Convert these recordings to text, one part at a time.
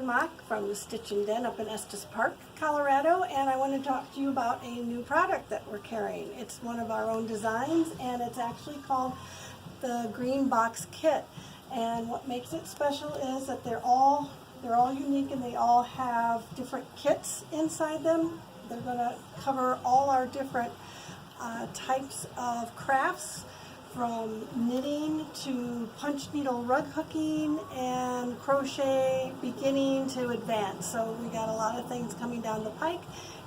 Catherine Mock from the Stitchin Den up in Estes Park, Colorado, and I want to talk to you about a new product that we're carrying. It's one of our own designs, and it's actually called the Green Box Kit. And what makes it special is that they're all unique, and they all have different kits inside them. They're going to cover all our different types of crafts, from knitting to punch needle rug hooking and crochet, beginning to advanced. So we got a lot of things coming down the pike,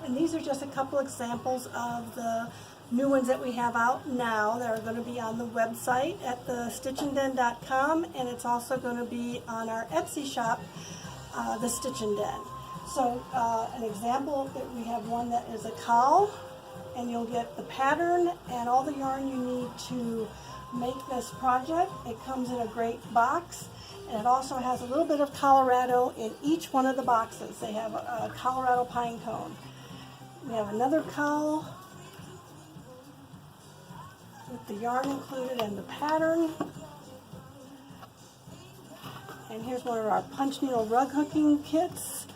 and these are just a couple examples of the new ones that we have out now. They're going to be on the website at the stitchinden.com, and it's also going to be on our Etsy shop, the Stitchin Den. So an example, that we have one that is a cowl, and you'll get the pattern and all the yarn you need to make this project. It comes in a great box, and it also has a little bit of Colorado in each one of the boxes. They have a Colorado pine cone. We have another cowl with the yarn included and the pattern. And here's one of our punch needle rug hooking kits.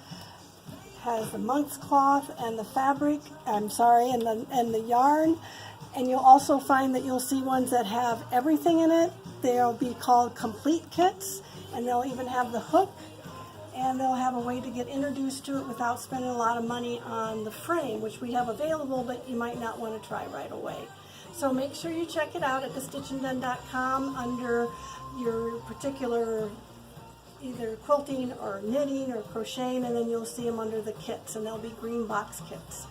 Has the monk's cloth and the fabric, and the yarn. And you'll also find that you'll see ones that have everything in it. They'll be called complete kits, and they'll even have the hook, and they'll have a way to get introduced to it without spending a lot of money on the frame, which we have available, but you might not want to try right away. So make sure you check it out at thestitchinden.com under your particular either quilting or knitting or crocheting, and then you'll see them under the kits, and they'll be green box kits.